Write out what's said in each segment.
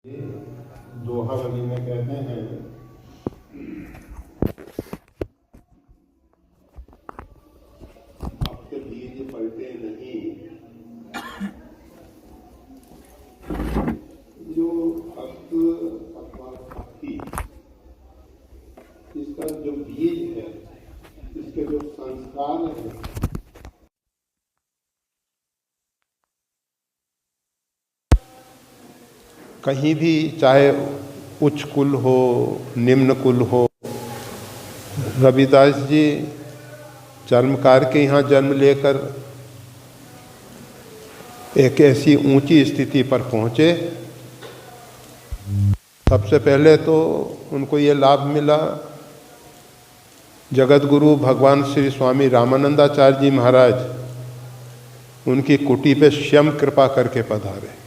दोहा वली में कहते हैं, अब के बीज पलटे नहीं। जो भक्त अथवा भक्ति, इसका जो बीज है, इसके जो संस्कार है, कहीं भी चाहे उच्च कुल हो निम्न कुल हो। रविदास जी चर्मकार के यहाँ जन्म लेकर एक ऐसी ऊंची स्थिति पर पहुँचे। सबसे पहले तो उनको ये लाभ मिला, जगत गुरु भगवान श्री स्वामी रामानंदाचार्य जी महाराज उनकी कुटी पे स्वयं कृपा करके पधारे।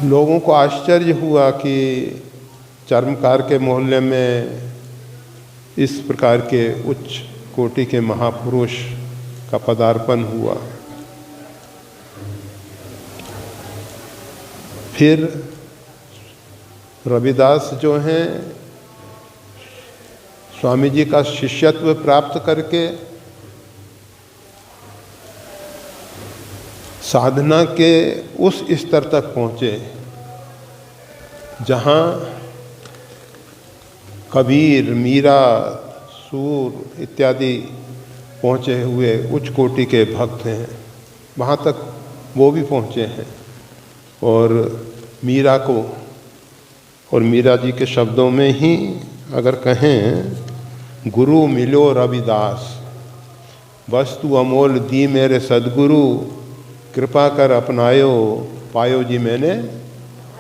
लोगों को आश्चर्य हुआ कि चर्मकार के मोहल्ले में इस प्रकार के उच्च कोटि के महापुरुष का पदार्पण हुआ। फिर रविदास जो हैं स्वामी जी का शिष्यत्व प्राप्त करके साधना के उस स्तर तक पहुँचे जहाँ कबीर, मीरा, सूर इत्यादि पहुँचे हुए उच्च कोटि के भक्त हैं, वहाँ तक वो भी पहुँचे हैं। और मीरा को, और मीरा जी के शब्दों में ही अगर कहें, गुरु मिलो रविदास, वस्तु अमोल दी मेरे सदगुरु, कृपा कर अपनायो, पायो जी मैंने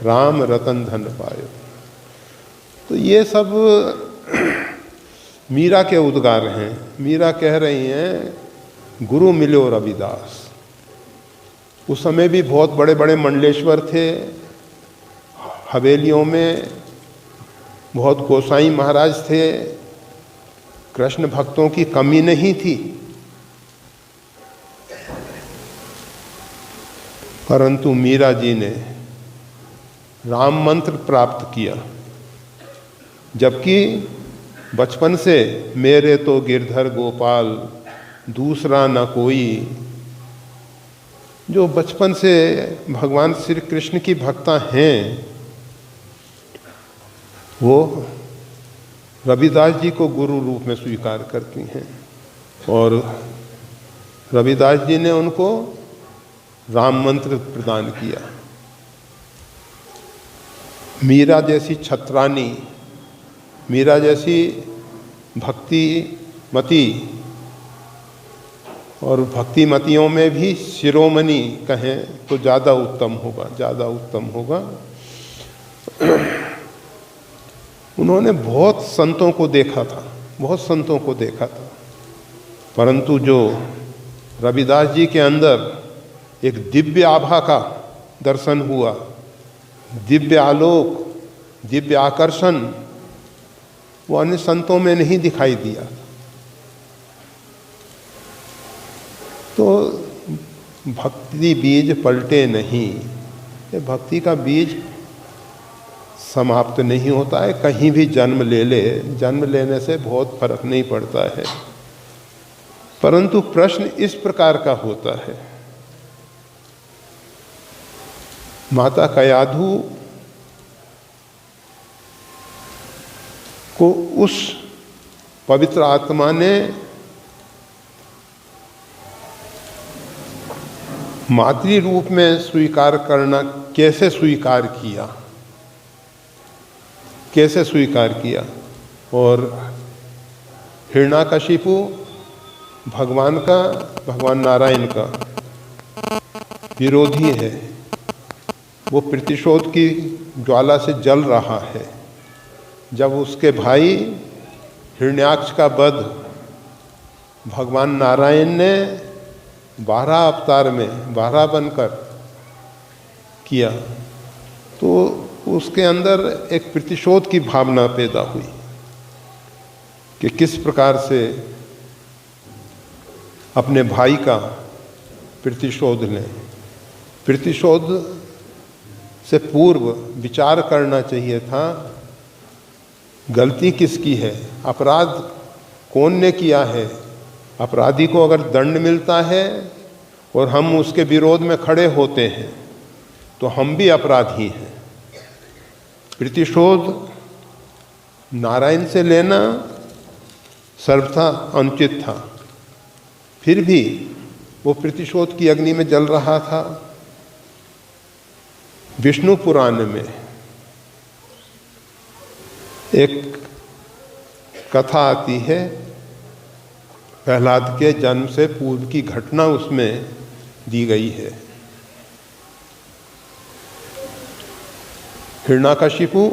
राम रतन धन पायो। तो ये सब मीरा के उद्गार हैं। मीरा कह रही हैं गुरु मिलो रविदास। उस समय भी बहुत बड़े बड़े मंडलेश्वर थे, हवेलियों में बहुत गोसाई महाराज थे, कृष्ण भक्तों की कमी नहीं थी। परंतु मीरा जी ने राम मंत्र प्राप्त किया, जबकि बचपन से मेरे तो गिरधर गोपाल दूसरा न कोई, जो बचपन से भगवान श्री कृष्ण की भक्ता हैं, वो रविदास जी को गुरु रूप में स्वीकार करती हैं। और रविदास जी ने उनको राम मंत्र प्रदान किया। मीरा जैसी छत्रानी, मीरा जैसी भक्तिमती, और भक्तिमतियों में भी शिरोमणि कहें तो ज़्यादा उत्तम होगा, ज़्यादा उत्तम होगा। उन्होंने बहुत संतों को देखा था, बहुत संतों को देखा था, परंतु जो रविदास जी के अंदर एक दिव्य आभा का दर्शन हुआ, दिव्य आलोक, दिव्य आकर्षण, वो अन्य संतों में नहीं दिखाई दिया। तो भक्ति बीज पलटे नहीं, ये भक्ति का बीज समाप्त नहीं होता है, कहीं भी जन्म ले ले, जन्म लेने से बहुत फर्क नहीं पड़ता है। परंतु प्रश्न इस प्रकार का होता है, माता कयाधु को उस पवित्र आत्मा ने मातृ रूप में स्वीकार करना कैसे स्वीकार किया, कैसे स्वीकार किया। और हिरण्याकशिपु भगवान नारायण का विरोधी है, वो प्रतिशोध की ज्वाला से जल रहा है। जब उसके भाई हिरण्याक्ष का वध भगवान नारायण ने 12 अवतार में 12 बनकर किया, तो उसके अंदर एक प्रतिशोध की भावना पैदा हुई कि किस प्रकार से अपने भाई का प्रतिशोध लें। प्रतिशोध से पूर्व विचार करना चाहिए था, गलती किसकी है, अपराध कौन ने किया है। अपराधी को अगर दंड मिलता है और हम उसके विरोध में खड़े होते हैं तो हम भी अपराधी हैं। प्रतिशोध नारायण से लेना सर्वथा अनुचित था, फिर भी वो प्रतिशोध की अग्नि में जल रहा था। विष्णु पुराण में एक कथा आती है, प्रहलाद के जन्म से पूर्व की घटना उसमें दी गई है। हिरण्यकशिपु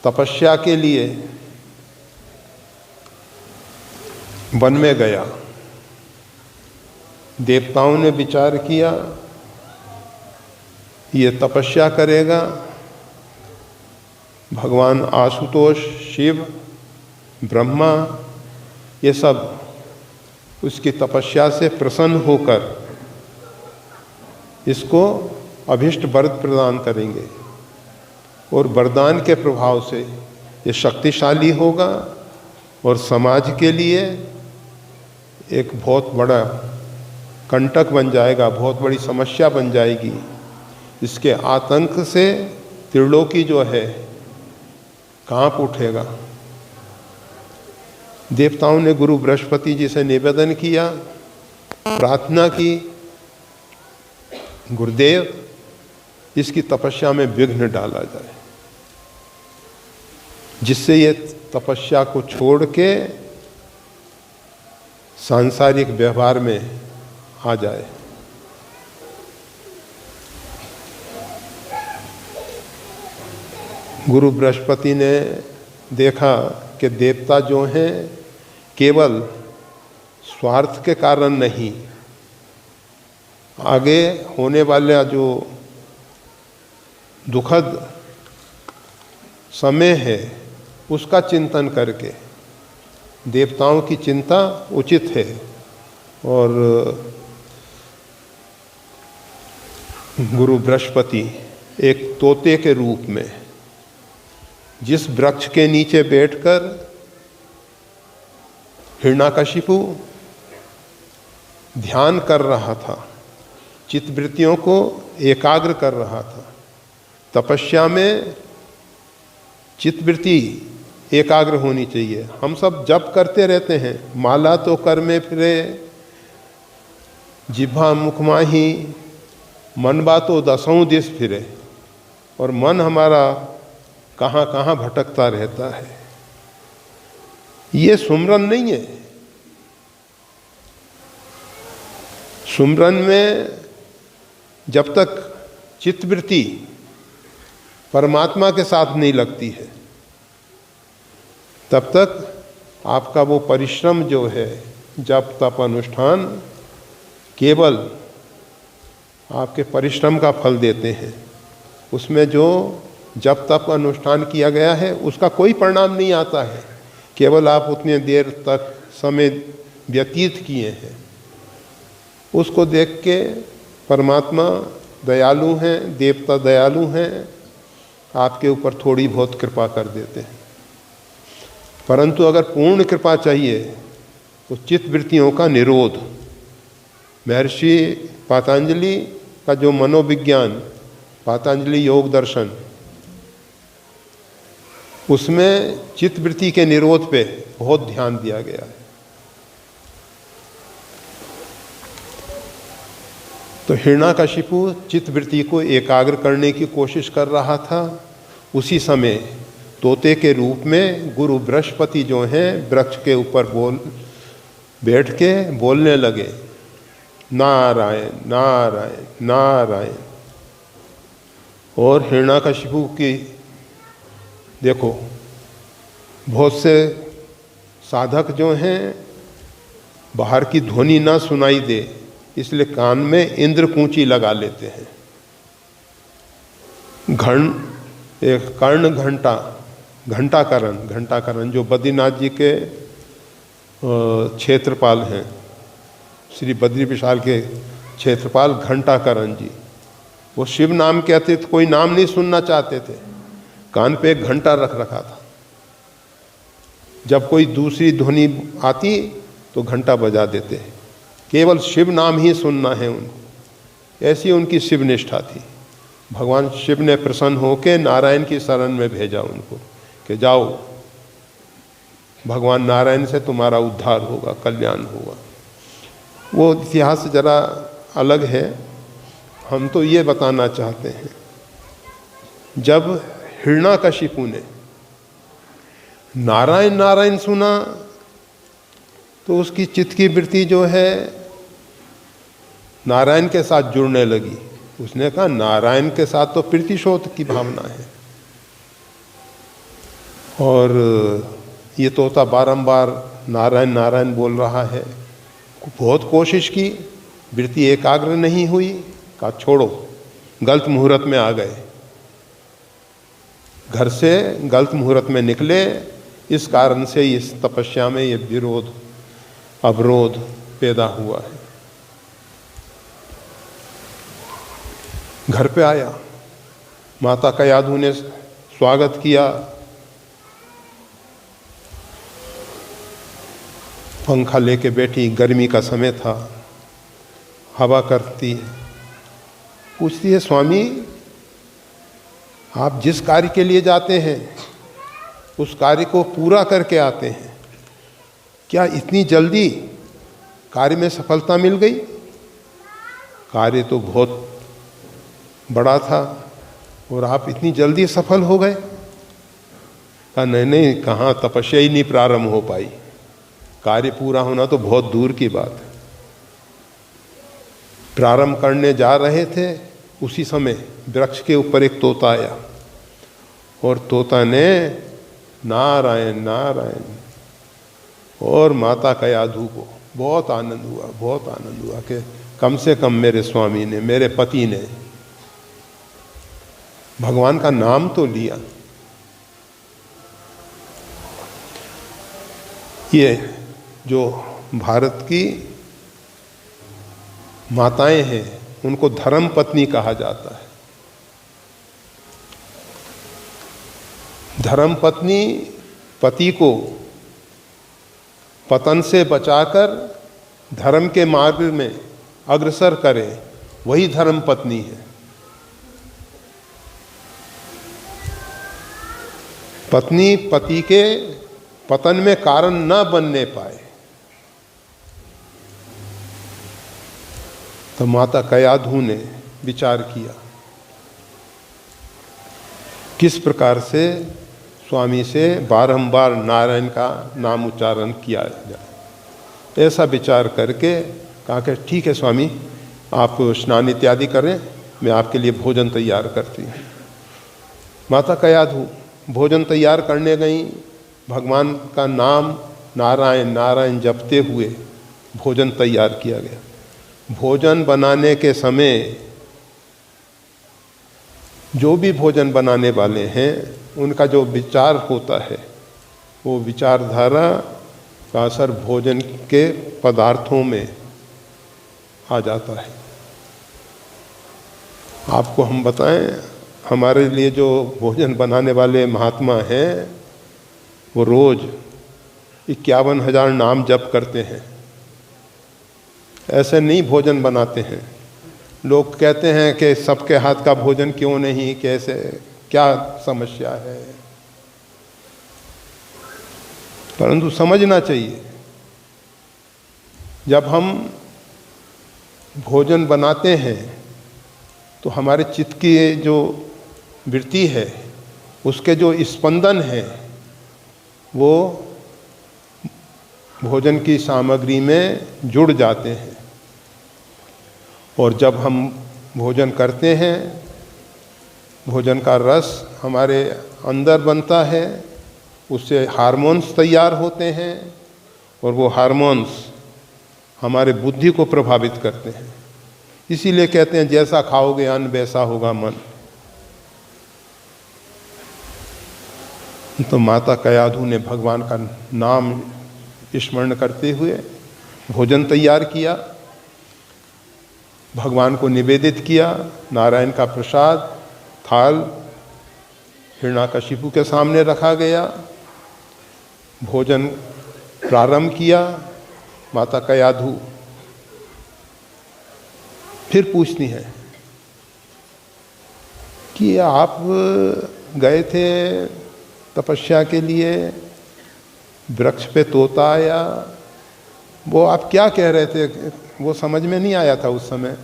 तपस्या के लिए वन में गया। देवताओं ने विचार किया ये तपस्या करेगा, भगवान आशुतोष, शिव, ब्रह्मा, ये सब उसकी तपस्या से प्रसन्न होकर इसको अभिष्ट वर प्रदान करेंगे और वरदान के प्रभाव से ये शक्तिशाली होगा और समाज के लिए एक बहुत बड़ा कंटक बन जाएगा, बहुत बड़ी समस्या बन जाएगी। इसके आतंक से त्रिलोकी जो है कांप उठेगा। देवताओं ने गुरु बृहस्पति जी से निवेदन किया, प्रार्थना की, गुरुदेव इसकी तपस्या में विघ्न डाला जाए, जिससे ये तपस्या को छोड़ के सांसारिक व्यवहार में आ जाए। गुरु बृहस्पति ने देखा कि देवता जो हैं केवल स्वार्थ के कारण नहीं, आगे होने वाला जो दुखद समय है उसका चिंतन करके देवताओं की चिंता उचित है। और गुरु बृहस्पति एक तोते के रूप में जिस वृक्ष के नीचे बैठकर हिरण्यकशिपु ध्यान कर रहा था, चित्तवृत्तियों को एकाग्र कर रहा था। तपस्या में चित्तवृत्ति एकाग्र होनी चाहिए। हम सब जप करते रहते हैं, माला तो कर में फिरे, जिह्वा मुख माही, मन बातो दसों दिस फिरे, और मन हमारा कहाँ कहाँ भटकता रहता है। ये सुमरन नहीं है। सुमरन में जब तक चित्तवृत्ति परमात्मा के साथ नहीं लगती है तब तक आपका वो परिश्रम जो है, जप तप अनुष्ठान, केवल आपके परिश्रम का फल देते हैं। उसमें जो जप तप अनुष्ठान किया गया है उसका कोई परिणाम नहीं आता है, केवल आप उतनी देर तक समय व्यतीत किए हैं। उसको देख के परमात्मा दयालु हैं, देवता दयालु हैं, आपके ऊपर थोड़ी बहुत कृपा कर देते हैं। परंतु अगर पूर्ण कृपा चाहिए तो चित्तवृत्तियों का निरोध, महर्षि पातंजलि का जो मनोविज्ञान, पातंजलि योग दर्शन, उसमें चित्तवृत्ति के निरोध पे बहुत ध्यान दिया गया है। तो हिरण्यकशिपु चित्तवृत्ति को एकाग्र करने की कोशिश कर रहा था। उसी समय तोते के रूप में गुरु बृहस्पति जो हैं वृक्ष के ऊपर बैठ के बोलने लगे, नारायण नारायण नारायण। और हिरण्यकशिपु की देखो, बहुत से साधक जो हैं बाहर की ध्वनि ना सुनाई दे इसलिए कान में इंद्रपूंची लगा लेते हैं। एक कर्ण घंटा, घंटाकरण जो बद्रीनाथ जी के क्षेत्रपाल हैं, श्री बद्री विशाल के क्षेत्रपाल घंटाकरण जी, वो शिव नाम के अतिरिक्त कोई नाम नहीं सुनना चाहते थे। कान पे एक घंटा रख रखा था, जब कोई दूसरी ध्वनि आती तो घंटा बजा देते, केवल शिव नाम ही सुनना है उनको। ऐसी उनकी शिव निष्ठा थी। भगवान शिव ने प्रसन्न होकर नारायण की शरण में भेजा उनको कि जाओ, भगवान नारायण से तुम्हारा उद्धार होगा, कल्याण होगा। वो इतिहास जरा अलग है, हम तो ये बताना चाहते हैं, जब हिरण्याकशिपु ने नारायण नारायण सुना तो उसकी चित्त की वृत्ति जो है नारायण के साथ जुड़ने लगी। उसने कहा नारायण के साथ तो प्रीतिशोध की भावना है। और ये तोता बारंबार नारायण नारायण बोल रहा है। बहुत कोशिश की, वृत्ति एकाग्र नहीं हुई। कहा छोड़ो, गलत मुहूर्त में आ गए, घर से गलत मुहूर्त में निकले, इस कारण से इस तपस्या में ये विरोध अवरोध पैदा हुआ है। घर पे आया, माता कयाधु ने स्वागत किया, पंखा लेके बैठी, गर्मी का समय था, हवा करती है। पूछती है स्वामी आप जिस कार्य के लिए जाते हैं उस कार्य को पूरा करके आते हैं, क्या इतनी जल्दी कार्य में सफलता मिल गई? कार्य तो बहुत बड़ा था और आप इतनी जल्दी सफल हो गए? कहा नहीं नहीं, कहाँ, तपस्या ही नहीं प्रारंभ हो पाई, कार्य पूरा होना तो बहुत दूर की बात है। प्रारंभ करने जा रहे थे, उसी समय वृक्ष के ऊपर एक तोता आया और तोता ने नारायण नारायण, और माता कयाधु को बहुत आनंद हुआ, बहुत आनंद हुआ कि कम से कम मेरे स्वामी ने, मेरे पति ने भगवान का नाम तो लिया। ये जो भारत की माताएं हैं उनको धर्म पत्नी कहा जाता है। धर्म पत्नी पति को पतन से बचाकर धर्म के मार्ग में अग्रसर करे, वही धर्म पत्नी है। पत्नी पति के पतन में कारण न बनने पाए। तो माता कयाधु ने विचार किया किस प्रकार से स्वामी से बारंबार नारायण का नाम उच्चारण किया जाए। ऐसा विचार करके कहा कि ठीक है स्वामी, आप स्नान इत्यादि करें, मैं आपके लिए भोजन तैयार करती हूँ। माता कयाधु भोजन तैयार करने गई, भगवान का नाम नारायण नारायण जपते हुए भोजन तैयार किया गया। भोजन बनाने के समय जो भी भोजन बनाने वाले हैं उनका जो विचार होता है, वो विचारधारा का असर भोजन के पदार्थों में आ जाता है। आपको हम बताएं, हमारे लिए जो भोजन बनाने वाले महात्मा हैं वो रोज 51,000 नाम जप करते हैं। ऐसे नहीं भोजन बनाते हैं। लोग कहते हैं कि सबके हाथ का भोजन क्यों नहीं, कैसे, क्या समस्या है, परंतु समझना चाहिए जब हम भोजन बनाते हैं तो हमारे चित्त की जो वृत्ति है, उसके जो स्पंदन है, वो भोजन की सामग्री में जुड़ जाते हैं। और जब हम भोजन करते हैं, भोजन का रस हमारे अंदर बनता है, उससे हार्मोन्स तैयार होते हैं और वो हार्मोन्स हमारे बुद्धि को प्रभावित करते हैं। इसीलिए कहते हैं जैसा खाओगे अन्न वैसा होगा मन। तो माता कयाधु ने भगवान का नाम स्मरण करते हुए भोजन तैयार किया। भगवान को निवेदित किया। नारायण का प्रसाद थाल हिरण्यकशिपु के सामने रखा गया। भोजन प्रारंभ किया। माता कयाधु फिर पूछती हैं कि आप गए थे तपस्या के लिए, वृक्ष पे तोता आया, वो आप क्या कह रहे थे? वो समझ में नहीं आया था उस समय।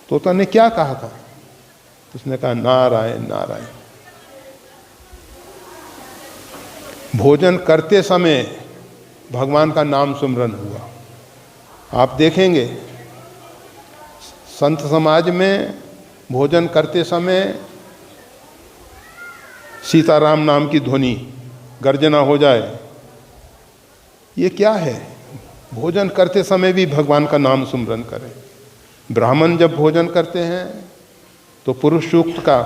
तोता ने क्या कहा था? उसने कहा नारायण नारायण। भोजन करते समय भगवान का नाम सुमरन हुआ। आप देखेंगे संत समाज में भोजन करते समय सीताराम नाम की ध्वनि गर्जना हो जाए, ये क्या है? भोजन करते समय भी भगवान का नाम सुमरन करें। ब्राह्मण जब भोजन करते हैं तो पुरुष सूक्त का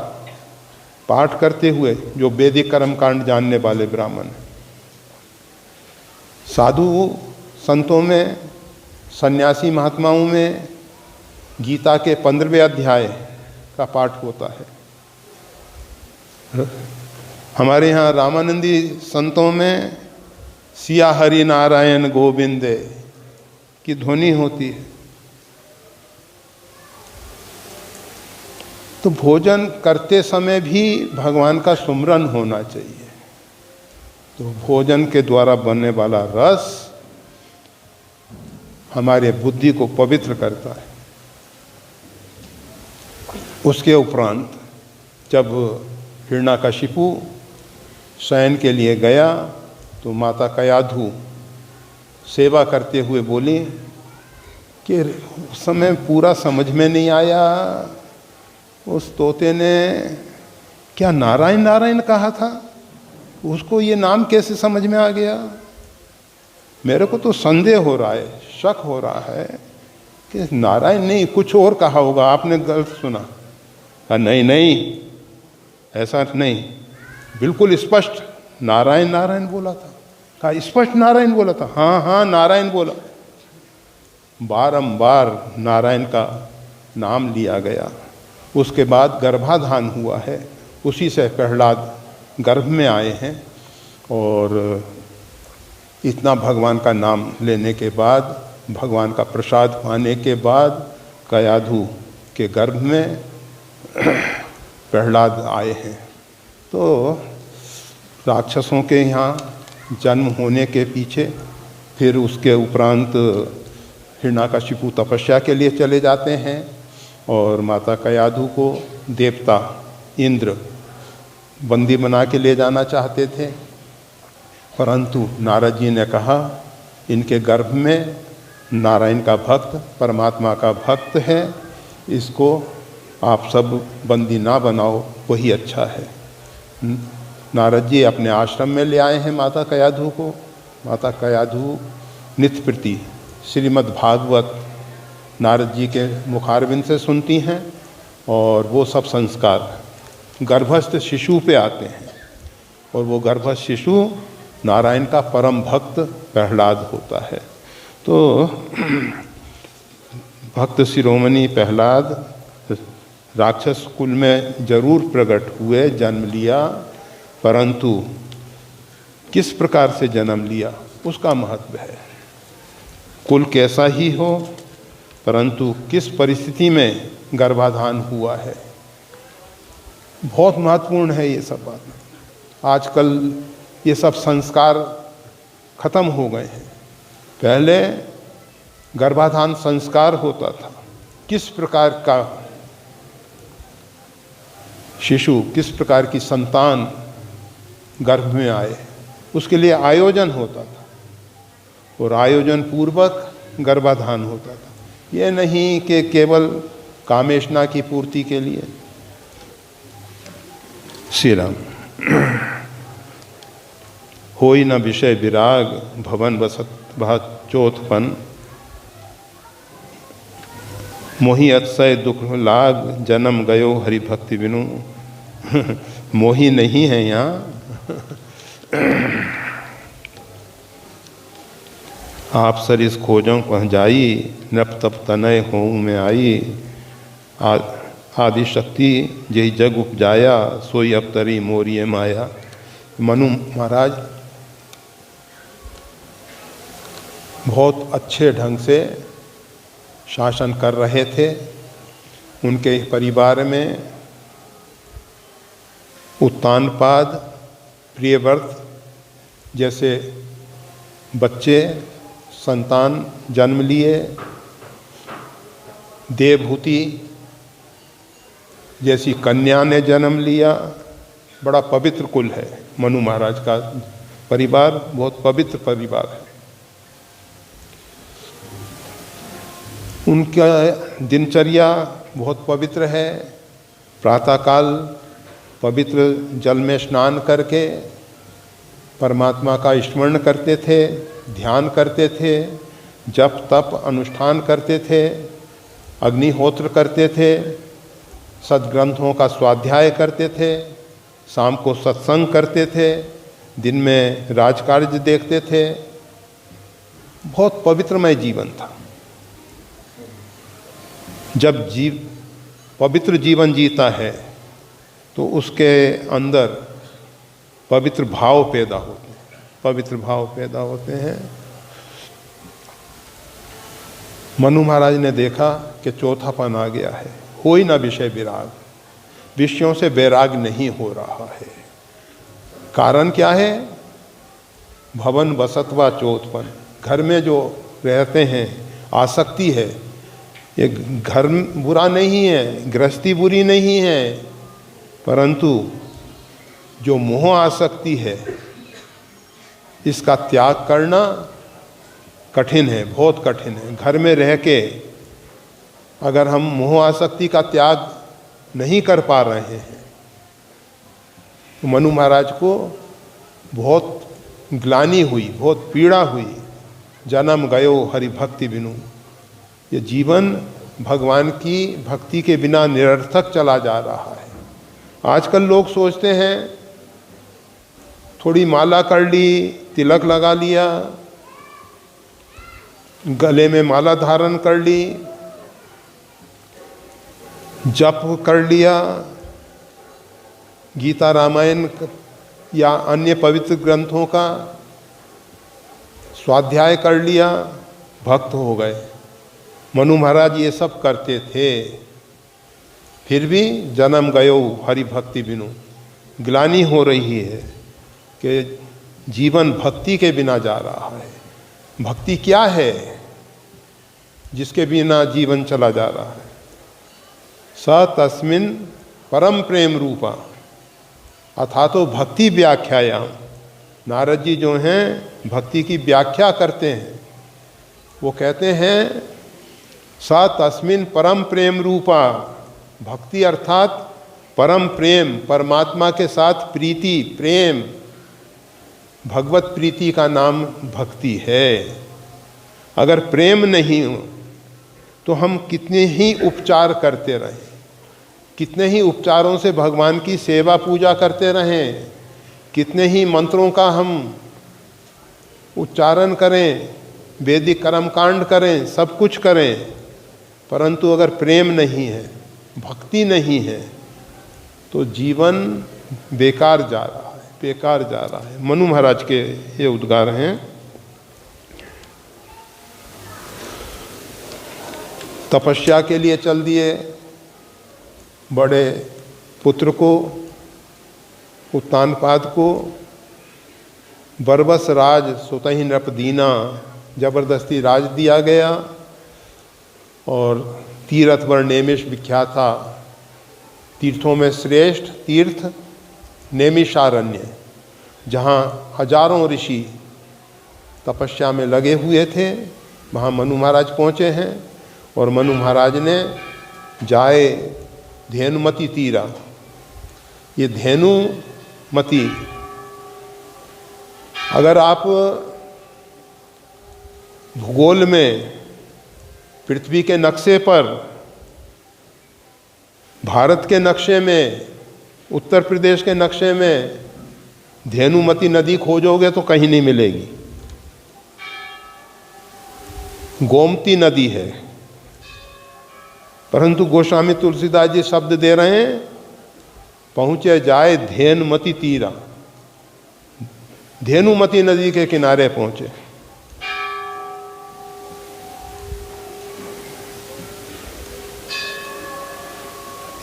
पाठ करते हुए, जो वैदिक कर्मकांड जानने वाले ब्राह्मण हैं। साधु संतों में, सन्यासी महात्माओं में गीता के 15वें अध्याय का पाठ होता है। हमारे यहाँ रामानंदी संतों में सिया हरि नारायण गोविंदे की ध्वनि होती है। तो भोजन करते समय भी भगवान का सुमरन होना चाहिए। तो भोजन के द्वारा बनने वाला रस हमारे बुद्धि को पवित्र करता है। उसके उपरांत जब हिरण्यकशिपु शयन के लिए गया तो माता कयाधु सेवा करते हुए बोली कि उस समय पूरा समझ में नहीं आया, उस तोते ने क्या नारायण नारायण कहा था, उसको ये नाम कैसे समझ में आ गया? मेरे को तो संदेह हो रहा है, शक हो रहा है कि नारायण नहीं कुछ और कहा होगा, आपने गलत सुना। नहीं नहीं, ऐसा नहीं, बिल्कुल स्पष्ट नारायण नारायण बोला था। कहा स्पष्ट नारायण बोला था? हाँ हाँ नारायण बोला। बारंबार नारायण का नाम लिया गया। उसके बाद गर्भाधान हुआ है, उसी से प्रहलाद गर्भ में आए हैं। और इतना भगवान का नाम लेने के बाद, भगवान का प्रसाद पाने के बाद कयाधु के गर्भ में प्रहलाद आए हैं। तो राक्षसों के यहाँ जन्म होने के पीछे फिर उसके उपरांत हिरण्यकशिपु तपस्या के लिए चले जाते हैं और माता कयाधु को देवता इंद्र बंदी बना के ले जाना चाहते थे, परंतु नारद जी ने कहा इनके गर्भ में नारायण का भक्त, परमात्मा का भक्त है, इसको आप सब बंदी ना बनाओ, वही अच्छा है। नारद जी अपने आश्रम में ले आए हैं माता कयाधु को। माता कयाधु नित्य प्रति श्रीमद् भागवत नारद जी के मुखारविंद से सुनती हैं और वो सब संस्कार गर्भस्थ शिशु पे आते हैं और वो गर्भस्थ शिशु नारायण का परम भक्त प्रहलाद होता है। तो भक्त शिरोमणि प्रहलाद राक्षस कुल में जरूर प्रकट हुए, जन्म लिया, परंतु किस प्रकार से जन्म लिया उसका महत्व है। कुल कैसा ही हो, परंतु किस परिस्थिति में गर्भाधान हुआ है, बहुत महत्वपूर्ण है ये सब बात। आजकल ये सब संस्कार खत्म हो गए हैं। पहले गर्भाधान संस्कार होता था, किस प्रकार का शिशु, किस प्रकार की संतान गर्भ में आए, उसके लिए आयोजन होता था और आयोजन पूर्वक गर्भाधान होता था। ये नहीं कि केवल कामेष्णा की पूर्ति के लिए। श्री राम। होई न विषय विराग, भवन बसत भात चौथपन, मोहि अतिशय दुख लाग, जन्म गयो हरि भक्ति बिनु। मोही नहीं है यहाँ। आप सरिस खोजों कह जाई, नप तप तनय हों में आई। आदि शक्ति जही जग उपजाया, सोई अवतरी मोरिये माया। मनु महाराज बहुत अच्छे ढंग से शासन कर रहे थे। उनके परिवार में उत्तानपाद, प्रियव्रत जैसे बच्चे संतान जन्म लिए। देवभूति जैसी कन्या ने जन्म लिया। बड़ा पवित्र कुल है मनु महाराज का परिवार, बहुत पवित्र परिवार है। उनका दिनचर्या बहुत पवित्र है। प्रातःकाल पवित्र जल में स्नान करके परमात्मा का स्मरण करते थे, ध्यान करते थे, जप तप अनुष्ठान करते थे, अग्निहोत्र करते थे, सद्ग्रंथों का स्वाध्याय करते थे, शाम को सत्संग करते थे, दिन में राजकार्य देखते थे। बहुत पवित्रमय जीवन था। जब पवित्र जीवन जीता है तो उसके अंदर पवित्र भाव पैदा होते हैं, पवित्र भाव पैदा होते हैं। मनु महाराज ने देखा कि चौथापन आ गया है, हो ही ना विषय विराग, विषयों से वैराग नहीं हो रहा है। कारण क्या है? भवन बसतवा चौथपन, घर में जो रहते हैं आसक्ति है। ये घर बुरा नहीं है, गृहस्थी बुरी नहीं है, परंतु जो मोह आसक्ति है इसका त्याग करना कठिन है, बहुत कठिन है। घर में रह के अगर हम मोह आसक्ति का त्याग नहीं कर पा रहे हैं तो मनु महाराज को बहुत ग्लानि हुई, बहुत पीड़ा हुई। जन्म गयो हरि भक्ति बिनु, ये जीवन भगवान की भक्ति के बिना निरर्थक चला जा रहा है। आजकल लोग सोचते हैं थोड़ी माला कर ली, तिलक लगा लिया, गले में माला धारण कर ली, जप कर लिया, गीता रामायण या अन्य पवित्र ग्रंथों का स्वाध्याय कर लिया, भक्त हो गए। मनु महाराज ये सब करते थे, फिर भी जन्म गयो हरि भक्ति बिनु, ग्लानि हो रही है कि जीवन भक्ति के बिना जा रहा है। भक्ति क्या है जिसके बिना जीवन चला जा रहा है? स तस्मिन परम प्रेम रूपा, अथा तो भक्ति व्याख्यायाम। नारद जी जो हैं भक्ति की व्याख्या करते हैं, वो कहते हैं स तस्मिन परम प्रेम रूपा, भक्ति अर्थात परम प्रेम, परमात्मा के साथ प्रीति, प्रेम, भगवत प्रीति का नाम भक्ति है। अगर प्रेम नहीं हो तो हम कितने ही उपचार करते रहें, कितने ही उपचारों से भगवान की सेवा पूजा करते रहें, कितने ही मंत्रों का हम उच्चारण करें, वैदिक कर्मकांड करें, सब कुछ करें, परंतु अगर प्रेम नहीं है, भक्ति नहीं है, तो जीवन बेकार जा रहा है, बेकार जा रहा है। मनु महाराज के ये उद्गार हैं। तपस्या के लिए चल दिए। बड़े पुत्र को, उत्तानपाद को बरबस राज सुतहि नृप दीना, जबरदस्ती राज दिया गया। और तीर्थ वर नेमिष विख्यात था। तीर्थों में श्रेष्ठ तीर्थ नेमिषारण्य, जहाँ हजारों ऋषि तपस्या में लगे हुए थे, वहाँ मनु महाराज पहुँचे हैं। और मनु महाराज ने जाए धेनुमती तीरा, ये धेनुमती, अगर आप भूगोल में पृथ्वी के नक्शे पर, भारत के नक्शे में, उत्तर प्रदेश के नक्शे में धेनुमती नदी खोजोगे तो कहीं नहीं मिलेगी। गोमती नदी है, परंतु गोस्वामी तुलसीदास जी शब्द दे रहे हैं, पहुँचे जाए धेनुमती तीरा, धेनुमती नदी के किनारे पहुँचे।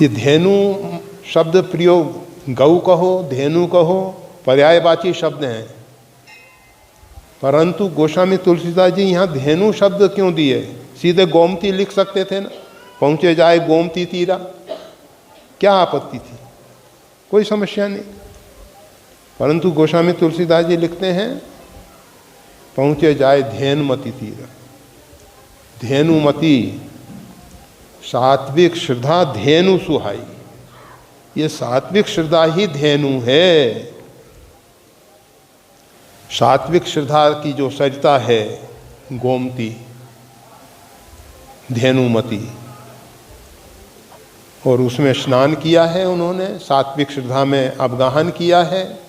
ये धेनु शब्द प्रयोग गौ कहो, धेनु कहो, पर्यायवाची शब्द हैं, परंतु गोस्वामी तुलसीदास जी यहाँ धेनु शब्द क्यों दिए? सीधे गोमती लिख सकते थे ना, पहुँचे जाए गोमती तीरा, क्या आपत्ति थी? कोई समस्या नहीं। परंतु गोस्वामी तुलसीदास जी लिखते हैं पहुँचे जाए धेनुमती तीरा। धेनुमती, सात्विक श्रद्धा धेनु सुहाई, ये सात्विक श्रद्धा ही धेनु है। सात्विक श्रद्धा की जो सरिता है गोमती, धेनुमती, और उसमें स्नान किया है उन्होंने, सात्विक श्रद्धा में अवगाहन किया है,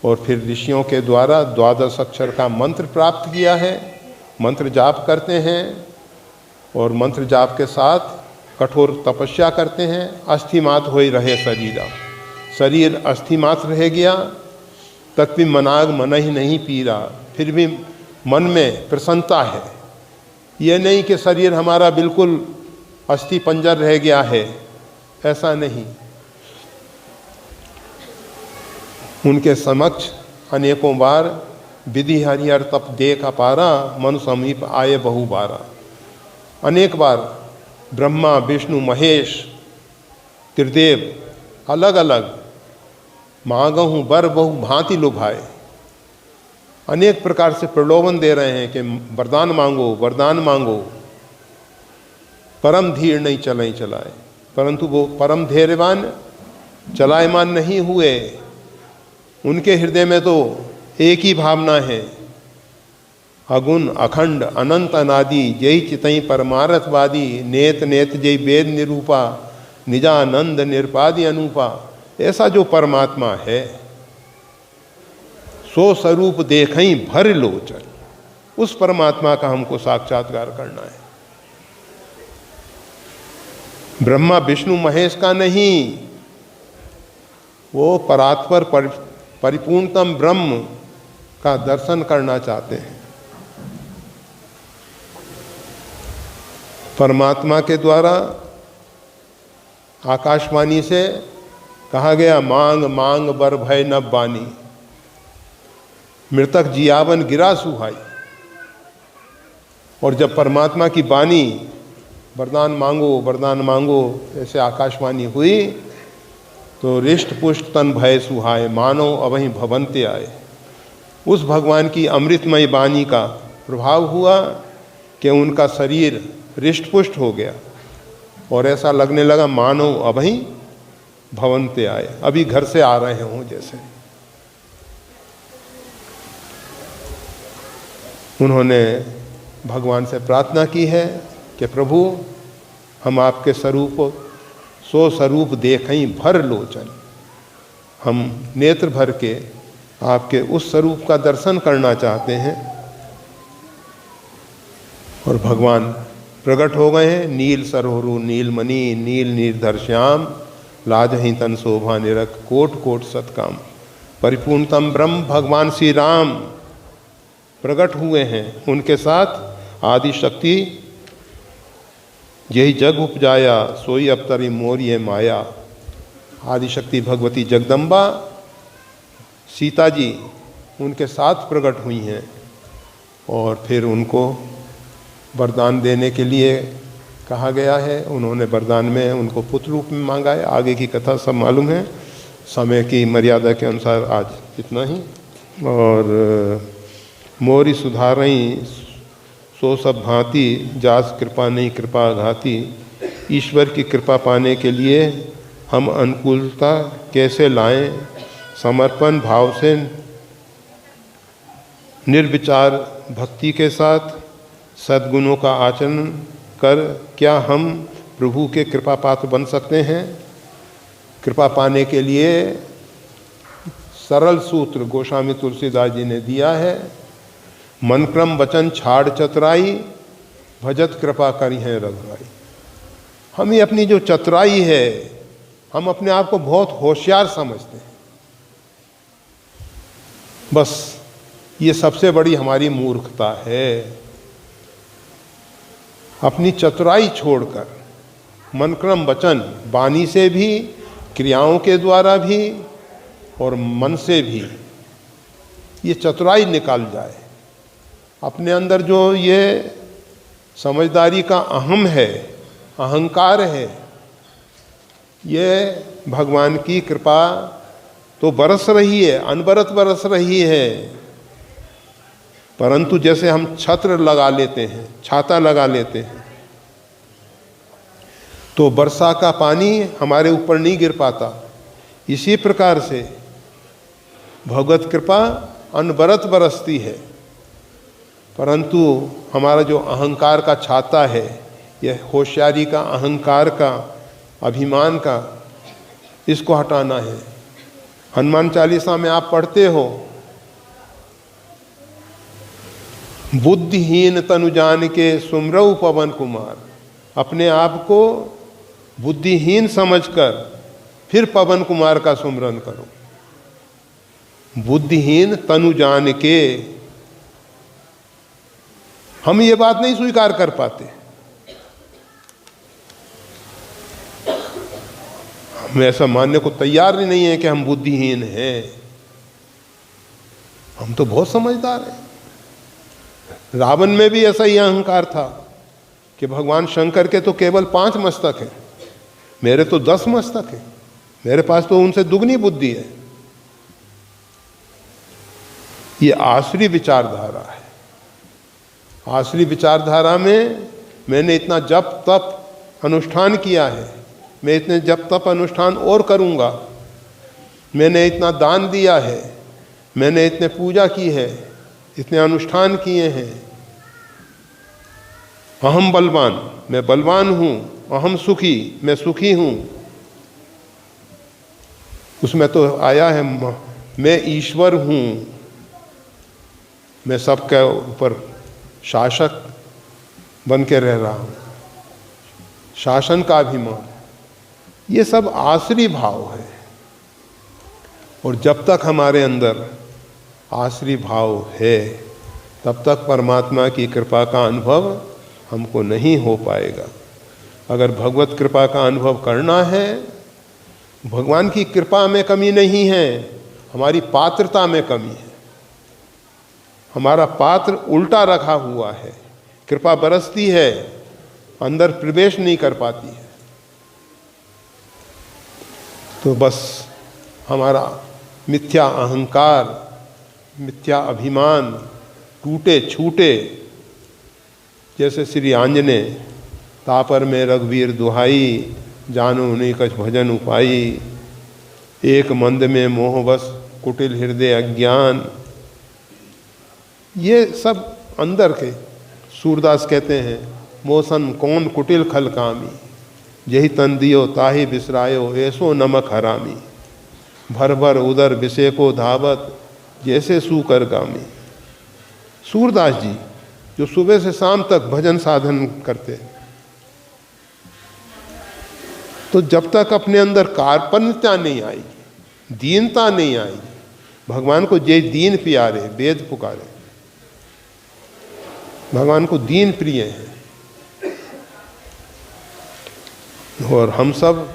और फिर ऋषियों के द्वारा 12 अक्षर का मंत्र प्राप्त किया है। मंत्र जाप करते हैं और मंत्र जाप के साथ कठोर तपस्या करते हैं। अस्थिमात हो ही रहे शरीर अस्थिमात रह गया, तत्वी मनाग मन ही नहीं पीरा, फिर भी मन में प्रसन्नता है। ये नहीं कि शरीर हमारा बिल्कुल अस्थि पंजर रह गया है, ऐसा नहीं। उनके समक्ष अनेकों बार विधि हरिहर तप देख अपारा, मनु समीप आए बहु बारा। अनेक बार ब्रह्मा विष्णु महेश त्रिदेव अलग अलग मांगहूँ बर बहु भांति लुभाए, अनेक प्रकार से प्रलोभन दे रहे हैं कि वरदान मांगो वरदान मांगो। परम धीर नहीं चलाए चलाए, परंतु वो परम धैर्यवान चलायमान नहीं हुए। उनके हृदय में तो एक ही भावना है, अगुण अखंड अनंत अनादि जय चितई परमार्थवादी, नेत नेत जय वेद निरूपा, निजानंद निरपादि अनूपा। ऐसा जो परमात्मा है सो स्वरूप देखई भर लोचन, उस परमात्मा का हमको साक्षात्कार करना है। ब्रह्मा विष्णु महेश का नहीं, वो परात्पर परिपूर्णतम ब्रह्म का दर्शन करना चाहते हैं। परमात्मा के द्वारा आकाशवाणी से कहा गया, मांग मांग बर भय न बानी, मृतक जियावन गिरा सुहाई। और जब परमात्मा की वाणी वरदान मांगो ऐसे आकाशवाणी हुई, तो रिष्ट पुष्ट तन भय सुहाए, मानव अवहीं भवंते आए। उस भगवान की अमृतमय वाणी का प्रभाव हुआ कि उनका शरीर रिष्ट पुष्ट हो गया, और ऐसा लगने लगा मानव अवहीं भवंते आए, अभी घर से आ रहे हों जैसे। उन्होंने भगवान से प्रार्थना की है कि प्रभु हम आपके स्वरूप सो स्वरूप देखें भर लोचन, हम नेत्र भर के आपके उस स्वरूप का दर्शन करना चाहते हैं। और भगवान प्रकट हो गए हैं। नील सरोरु नीलमणि नील निर्धर श्याम, लाजहि तन शोभा निरख कोट कोट सतकाम। परिपूर्णतम ब्रह्म भगवान श्री राम प्रकट हुए हैं। उनके साथ आदि शक्ति यही जग उपजाया, सोई अवतरी मोर ये माया। आदि शक्ति भगवती जगदम्बा सीता जी उनके साथ प्रकट हुई हैं, और फिर उनको वरदान देने के लिए कहा गया है। उन्होंने वरदान में उनको पुत्र रूप में मांगा है। आगे की कथा सब मालूम है। समय की मर्यादा के अनुसार आज इतना ही। और मोरी सुधारई सो सब भांति, जास कृपा नहीं कृपा घाती। ईश्वर की कृपा पाने के लिए हम अनुकूलता कैसे लाएं? समर्पण भाव से निर्विचार भक्ति के साथ सद्गुणों का आचरण कर क्या हम प्रभु के कृपा पात्र बन सकते हैं? कृपा पाने के लिए सरल सूत्र गोस्वामी तुलसीदास जी ने दिया है। मन क्रम वचन छाड़ चतुराई, भजत कृपा करी है रघुराई। हम ही अपनी जो चतुराई है, हम अपने आप को बहुत होशियार समझते हैं। बस ये सबसे बड़ी हमारी मूर्खता है। अपनी चतुराई छोड़कर मन क्रम वचन वाणी से भी, क्रियाओं के द्वारा भी और मन से भी ये चतुराई निकाल जाए। अपने अंदर जो ये समझदारी का अहम है, अहंकार है, ये भगवान की कृपा तो बरस रही है, अनवरत बरस रही है, परंतु जैसे हम छत्र लगा लेते हैं, छाता लगा लेते हैं, तो वर्षा का पानी हमारे ऊपर नहीं गिर पाता। इसी प्रकार से भगवत कृपा अनवरत बरसती है, परंतु हमारा जो अहंकार का छाता है, यह होशियारी का, अहंकार का, अभिमान का, इसको हटाना है। हनुमान चालीसा में आप पढ़ते हो, बुद्धिहीन तनु जान के सुमरऊ पवन कुमार। अपने आप को बुद्धिहीन समझकर फिर पवन कुमार का सुमरन करो। बुद्धिहीन तनु जान के, हम ये बात नहीं स्वीकार कर पाते। हम ऐसा मानने को तैयार नहीं है कि हम बुद्धिहीन हैं। हम तो बहुत समझदार हैं। रावण में भी ऐसा ही अहंकार था कि भगवान शंकर के तो केवल 5 मस्तक हैं, मेरे तो 10 मस्तक हैं, मेरे पास तो उनसे दुगनी बुद्धि है। ये आसुरी विचारधारा है। आसुरी विचारधारा में मैंने इतना जप तप अनुष्ठान किया है, मैं इतने जप तप अनुष्ठान और करूँगा, मैंने इतना दान दिया है, मैंने इतने पूजा की है, इतने अनुष्ठान किए हैं। अहम बलवान, मैं बलवान हूँ। अहम सुखी, मैं सुखी हूँ। उसमें तो आया है मैं ईश्वर हूँ, मैं सबके ऊपर शासक बन के रह रहा हूँ, शासन का अभिमान। ये सब आसुरी भाव है। और जब तक हमारे अंदर आसुरी भाव है, तब तक परमात्मा की कृपा का अनुभव हमको नहीं हो पाएगा। अगर भगवत कृपा का अनुभव करना है, भगवान की कृपा में कमी नहीं है, हमारी पात्रता में कमी है। हमारा पात्र उल्टा रखा हुआ है, कृपा बरसती है, अंदर प्रवेश नहीं कर पाती है। तो बस हमारा मिथ्या अहंकार, मिथ्या अभिमान टूटे छूटे। जैसे श्री आंजने तापर में रघुवीर दुहाई, जानो नहीं कछ भजन उपाई, एक मंद में मोहवश कुटिल हृदय अज्ञान। ये सब अंदर के, सूरदास कहते हैं, मोसन कौन कुटिल खल कामी, यही तन दियो ताहि बिसरायो, ऐसो नमक हरामी, भर भर उदर विषय को धावत, जैसे सूकर गामी। सूरदास जी जो सुबह से शाम तक भजन साधन करते, तो जब तक अपने अंदर कार्पण्यता नहीं आएगी, दीनता नहीं आएगी, भगवान को जय दीन प्यारे, वेद पुकारे, भगवान को दीन प्रिय है। और हम सब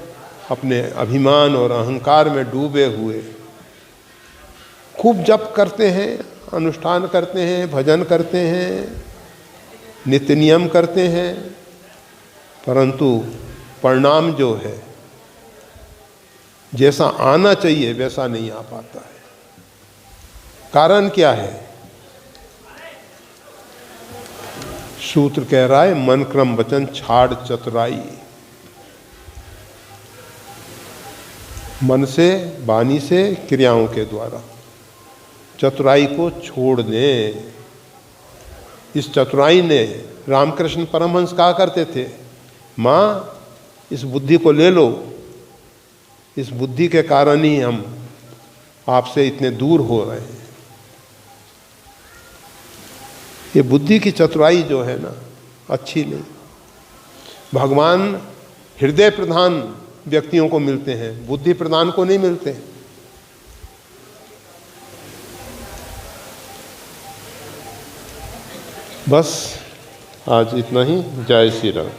अपने अभिमान और अहंकार में डूबे हुए खूब जप करते हैं, अनुष्ठान करते हैं, भजन करते हैं, नित्य नियम करते हैं, परंतु परिणाम जो है जैसा आना चाहिए वैसा नहीं आ पाता है। कारण क्या है? सूत्र कह रहा है, मन क्रम वचन छाड़ चतुराई। मन से, वाणी से, क्रियाओं के द्वारा चतुराई को छोड़ दें। इस चतुराई ने, रामकृष्ण परमहंस कहा करते थे, माँ इस बुद्धि को ले लो, इस बुद्धि के कारण ही हम आपसे इतने दूर हो रहे हैं। ये बुद्धि की चतुराई जो है ना, अच्छी नहीं। भगवान हृदय प्रधान व्यक्तियों को मिलते हैं, बुद्धि प्रधान को नहीं मिलते। बस आज इतना ही। जय श्री राम।